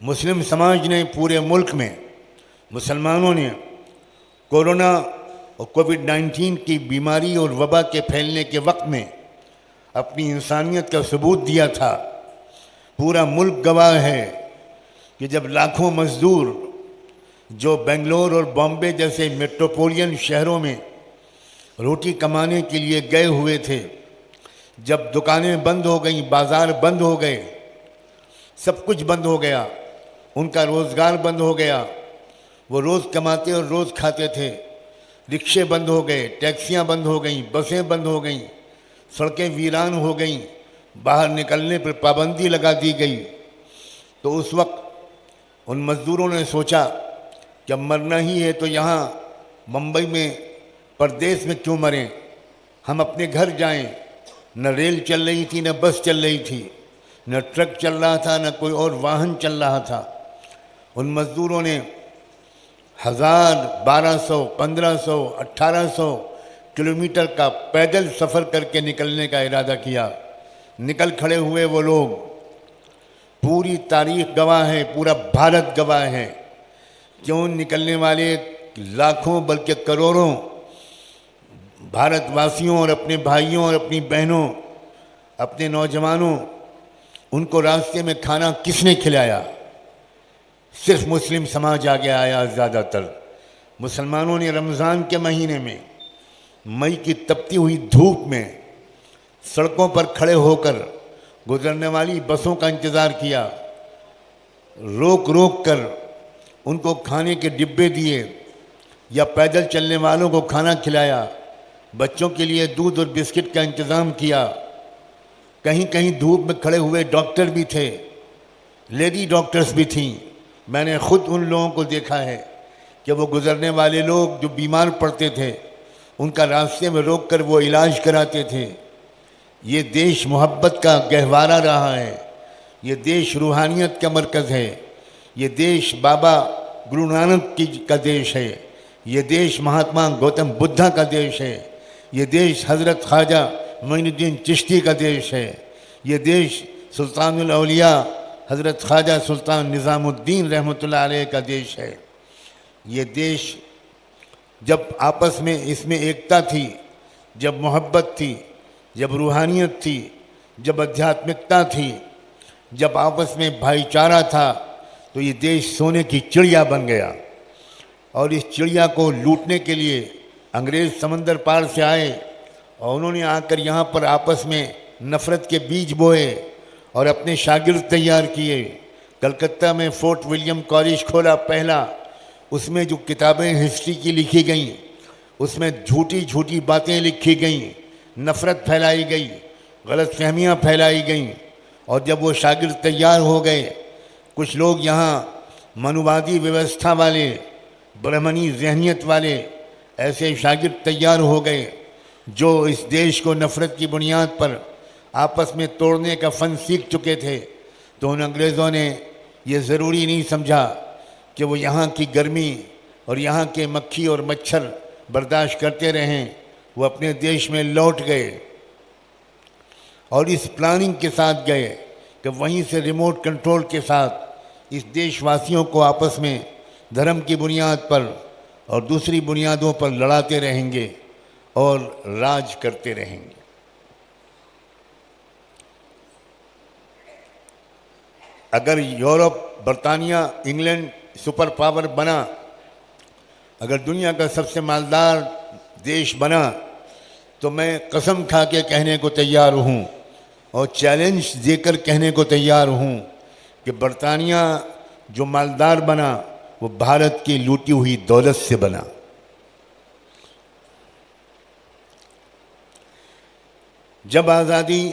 مسلم سماج نے پورے ملک میں مسلمانوں نے کورونا اور کووڈ-19 کی بیماری اور وبا کے پھیلنے کے وقت میں اپنی انسانیت کا ثبوت دیا تھا۔ پورا ملک گواہ ہے کہ جب لاکھوں مزدور جو بنگلور اور بامبے جیسے میٹروپولین شہروں میں روٹی کمانے کے لیے گئے ہوئے تھے، جب دکانیں بند ہو گئیں، بازار بند ہو گئے، سب کچھ بند ہو گیا، ان کا روزگار بند ہو گیا، وہ روز کماتے اور روز کھاتے تھے، رکشے بند ہو گئے، ٹیکسیاں بند ہو گئیں، بسیں بند ہو گئیں، سڑکیں ویران ہو گئیں، باہر نکلنے پر پابندی لگا دی گئی، تو اس وقت ان مزدوروں نے سوچا کہ اب مرنا ہی ہے تو یہاں ممبئی میں پردیس میں کیوں مریں، ہم اپنے گھر جائیں۔ نہ ریل چل رہی تھی، نہ بس چل رہی تھی، نہ ٹرک چل رہا تھا، نہ کوئی اور واہن چل رہا تھا۔ ان مزدوروں نے 1000، 1200، 1500، 1800 کلومیٹر کا پیدل سفر کر کے نکلنے کا ارادہ کیا۔ نکل کھڑے ہوئے وہ لوگ، پوری تاریخ گواہ ہے، پورا بھارت گواہ ہے کہ ان نکلنے والے لاکھوں بلکہ کروڑوں بھارت واسیوں اور اپنے بھائیوں اور اپنی بہنوں، اپنے نوجوانوں، ان کو راستے میں کھانا کس نے کھلایا؟ صرف مسلم سماج آگے آیا۔ زیادہ تر مسلمانوں نے رمضان کے مہینے میں مئی کی تپتی ہوئی دھوپ میں سڑکوں پر کھڑے ہو کر گزرنے والی بسوں کا انتظار کیا، روک روک کر ان کو کھانے کے ڈبے دیے یا پیدل چلنے والوں کو کھانا کھلایا، بچوں کے لیے دودھ اور بسکٹ کا انتظام کیا۔ کہیں کہیں دھوپ میں کھڑے ہوئے ڈاکٹر بھی تھے، لیڈی ڈاکٹرز بھی تھیں۔ میں نے خود ان لوگوں کو دیکھا ہے کہ وہ گزرنے والے لوگ جو بیمار پڑتے تھے ان کا راستے میں روک کر وہ علاج کراتے تھے۔ یہ دیش محبت کا گہوارہ رہا ہے، یہ دیش روحانیت کا مرکز ہے، یہ دیش بابا گرو نانک کا دیش ہے، یہ دیش مہاتما گوتم بدھا کا دیش ہے، یہ دیش حضرت خواجہ معین الدین چشتی کا دیش ہے، یہ دیش سلطان الاولیاء حضرت خواجہ سلطان نظام الدین رحمۃ اللہ علیہ کا دیش ہے۔ یہ دیش جب آپس میں اس میں ایکتا تھی، جب محبت تھی، جب روحانیت تھی، جب آدھیاتمکتا تھی، جب آپس میں بھائی چارہ تھا، تو یہ دیش سونے کی چڑیا بن گیا۔ اور اس چڑیا کو لوٹنے کے لیے انگریز سمندر پار سے آئے اور انہوں نے آ کر یہاں پر آپس میں نفرت کے بیج بوئے اور اپنے شاگرد تیار کیے۔ کلکتہ میں فورٹ ولیم کالج کھولا پہلا، اس میں جو کتابیں ہسٹری کی لکھی گئیں اس میں جھوٹی جھوٹی باتیں لکھی گئیں، نفرت پھیلائی گئی، غلط فہمیاں پھیلائی گئیں۔ اور جب وہ شاگرد تیار ہو گئے، کچھ لوگ یہاں منووادی ویوستھا والے، برہمنی ذہنیت والے ایسے شاگرد تیار ہو گئے جو اس دیش کو نفرت کی بنیاد پر آپس میں توڑنے کا فن سیکھ چکے تھے۔ تو ان انگریزوں نے یہ ضروری نہیں سمجھا کہ وہ یہاں کی گرمی اور یہاں کے مکھی اور مچھر برداشت کرتے رہیں، وہ اپنے دیش میں لوٹ گئے اور اس پلاننگ کے ساتھ گئے کہ وہیں سے ریموٹ کنٹرول کے ساتھ اس دیش واسیوں کو آپس میں دھرم کی بنیاد پر اور دوسری بنیادوں پر لڑاتے رہیں گے اور راج کرتے رہیں گے۔ اگر یورپ، برطانیہ، انگلینڈ سپر پاور بنا، اگر دنیا کا سب سے مالدار دیش بنا، تو میں قسم کھا کے کہنے کو تیار ہوں اور چیلنج دے کر کہنے کو تیار ہوں کہ برطانیہ جو مالدار بنا وہ بھارت کی لوٹی ہوئی دولت سے بنا۔ جب آزادی